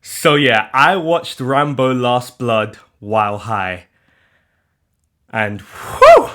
So yeah, I watched Rambo Last Blood while high. And whew!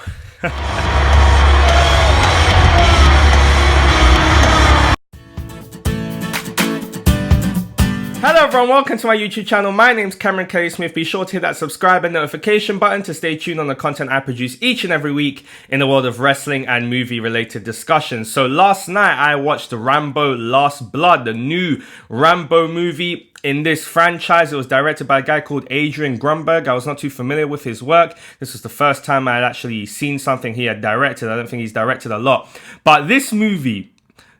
Hello everyone, welcome to my YouTube channel. My name's Cameron Kelly Smith. Be sure to hit that subscribe and notification button to stay tuned on the content I produce each and every week in the world of wrestling and movie related discussions. So last night I watched Rambo Last Blood, the new Rambo movie in this franchise. It was directed by a guy called Adrian Grunberg. I was not too familiar with his work. This was the first time I had actually seen something he had directed. I don't think he's directed a lot. But this movie,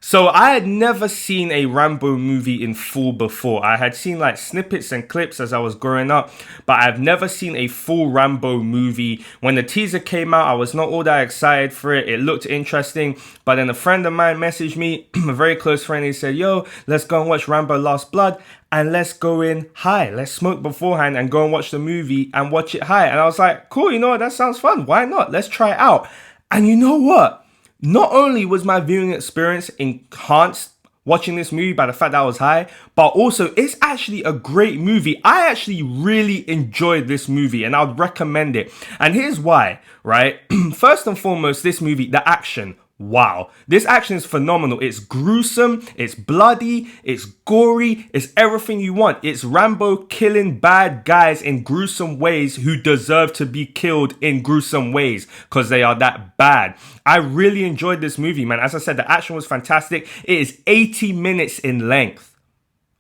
so I had never seen a Rambo movie in full before. I had seen like snippets and clips as I was growing up, but I've never seen a full Rambo movie. When the teaser came out, I was not all that excited for it. It looked interesting, but then a friend of mine messaged me, a very close friend. He said, yo, let's go and watch Rambo Last Blood and let's go in high. Let's smoke beforehand and go and watch the movie and watch it high. And I was like, cool, you know what? That sounds fun. Why not? Let's try it out. And you know what? Not only was my viewing experience enhanced watching this movie by the fact that I was high, but also it's actually a great movie. I actually really enjoyed this movie and I would recommend it. And here's why, right? First and foremost, this movie, the action. Wow, this action is phenomenal. It's gruesome, it's bloody, it's gory, it's everything you want. It's Rambo killing bad guys in gruesome ways who deserve to be killed in gruesome ways because they are that bad. I really enjoyed this movie, man. As I said, the action was fantastic. It is 80 minutes in length.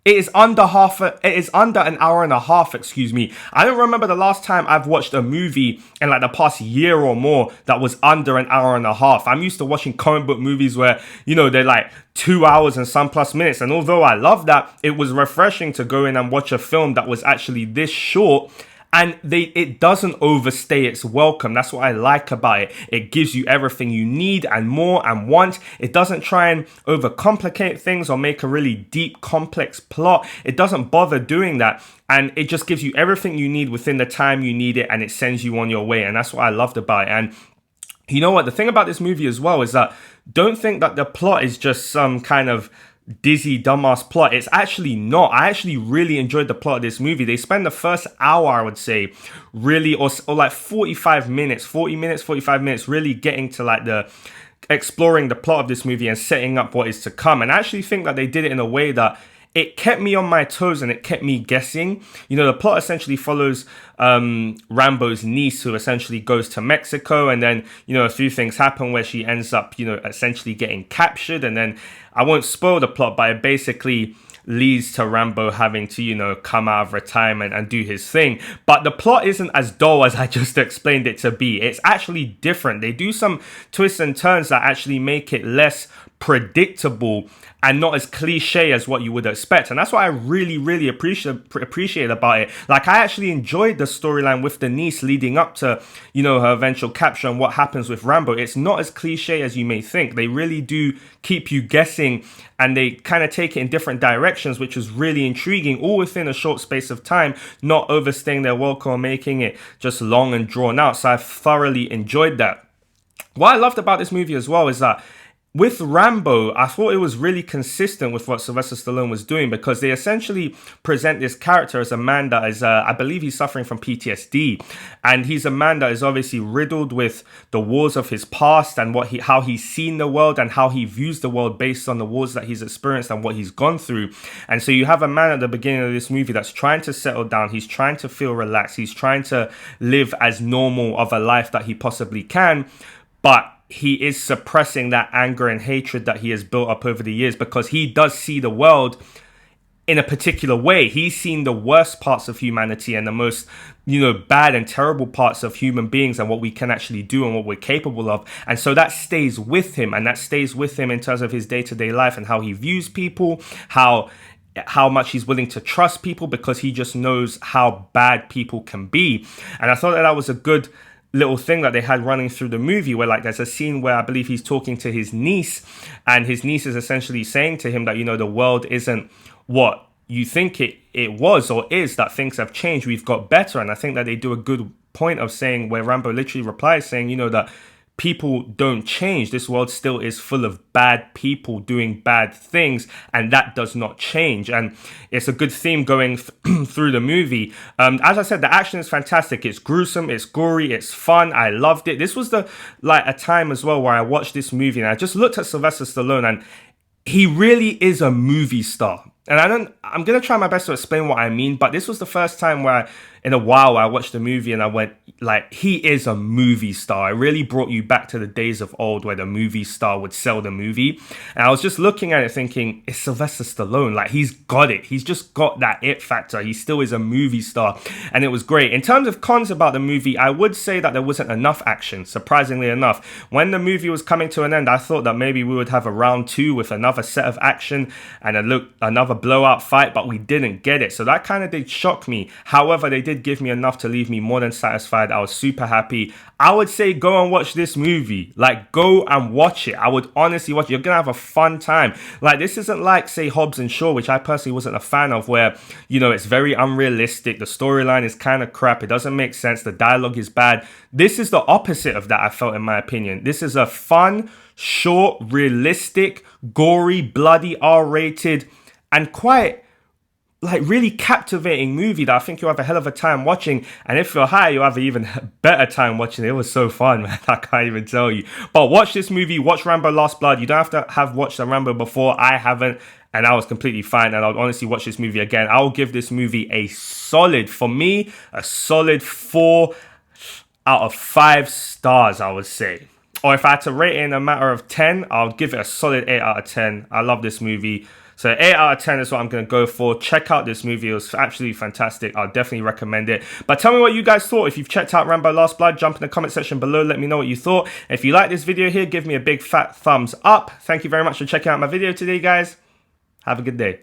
It is under an hour and a half, excuse me. I don't remember the last time I've watched a movie in like the past year or more that was under an hour and a half. I'm used to watching comic book movies where, you know, they're like 2 hours and some plus minutes. And although I love that, it was refreshing to go in and watch a film that was actually this short. And it doesn't overstay its welcome. That's what I like about it. It gives you everything you need and more and want. It doesn't try and overcomplicate things or make a really deep, complex plot. It doesn't bother doing that. And it just gives you everything you need within the time you need it, and it sends you on your way. And that's what I loved about it. And you know what? The thing about this movie as well is that don't think that the plot is just some kind of dizzy dumbass plot. It's actually not. I actually really enjoyed the plot of this movie. They spend the first hour, I would say, really, or like 45 minutes, 40 minutes, 45 minutes, really getting to like the exploring the plot of this movie and setting up what is to come. And I actually think that they did it in a way that it kept me on my toes and it kept me guessing. You know, the plot essentially follows Rambo's niece, who essentially goes to Mexico, and then, you know, a few things happen where she ends up, you know, essentially getting captured. And then I won't spoil the plot, but it basically leads to Rambo having to, you know, come out of retirement and do his thing. But the plot isn't as dull as I just explained it to be. It's actually different. They do some twists and turns that actually make it less predictable and not as cliche as what you would expect. And that's what I really appreciate about it. Like, I actually enjoyed the storyline with the niece leading up to, you know, her eventual capture and what happens with Rambo. It's not as cliche as you may think. They really do keep you guessing, and they kind of take it in different directions, which is really intriguing, all within a short space of time, not overstaying their welcome or making it just long and drawn out. So I thoroughly enjoyed that. What I loved about this movie as well is that with Rambo, I thought it was really consistent with what Sylvester Stallone was doing, because they essentially present this character as a man that is, I believe he's suffering from PTSD. And he's a man that is obviously riddled with the wars of his past and how he's seen the world and how he views the world based on the wars that he's experienced and what he's gone through. And so you have a man at the beginning of this movie that's trying to settle down. He's trying to feel relaxed. He's trying to live as normal of a life that he possibly can. But he is suppressing that anger and hatred that he has built up over the years, because he does see the world in a particular way. He's seen the worst parts of humanity and the most, you know, bad and terrible parts of human beings and what we can actually do and what we're capable of. And so that stays with him, and that stays with him in terms of his day-to-day life and how he views people, how much he's willing to trust people, because he just knows how bad people can be. And I thought that was a good little thing that they had running through the movie, where like there's a scene where I believe he's talking to his niece, and his niece is essentially saying to him that, you know, the world isn't what you think it was or is, that things have changed, we've got better. And I think that they do a good point of saying, where Rambo literally replies saying, you know, that people don't change. This world still is full of bad people doing bad things, and that does not change. And it's a good theme going through the movie. As I said, the action is fantastic. It's gruesome, it's gory, it's fun. I loved it. This was a time as well where I watched this movie and I just looked at Sylvester Stallone, and he really is a movie star. And I'm going to try my best to explain what I mean, but this was the first time where in a while I watched the movie and I went, like, he is a movie star. It really brought you back to the days of old where the movie star would sell the movie. And I was just looking at it thinking, it's Sylvester Stallone. Like, he's got it. He's just got that it factor. He still is a movie star. And it was great. In terms of cons about the movie, I would say that there wasn't enough action, surprisingly enough. When the movie was coming to an end, I thought that maybe we would have a round 2 with another set of action and another blowout fight, but we didn't get it. So that kind of did shock me. However, they did give me enough to leave me more than satisfied. I was super happy. I would say go and watch this movie. Like, go and watch it. I would honestly watch it. You're gonna have a fun time. Like, this isn't like, say, Hobbs and Shaw, which I personally wasn't a fan of, where, you know, it's very unrealistic. The storyline is kind of crap. It doesn't make sense. The dialogue is bad. This is the opposite of that, I felt, in my opinion. This is a fun, short, realistic, gory, bloody, R-rated, and quite, like, really captivating movie that I think you'll have a hell of a time watching. And if you're high, you'll have an even better time watching it. It was so fun, man. I can't even tell you. But watch this movie. Watch Rambo Last Blood. You don't have to have watched the Rambo before. I haven't. And I was completely fine. And I'll honestly watch this movie again. I'll give this movie a solid 4 out of 5 stars, I would say. Or if I had to rate it in a matter of 10, I'll give it a solid 8 out of 10. I love this movie. So 8 out of 10 is what I'm going to go for. Check out this movie. It was absolutely fantastic. I'll definitely recommend it. But tell me what you guys thought. If you've checked out Rambo Last Blood, jump in the comment section below. Let me know what you thought. If you like this video here, give me a big fat thumbs up. Thank you very much for checking out my video today, guys. Have a good day.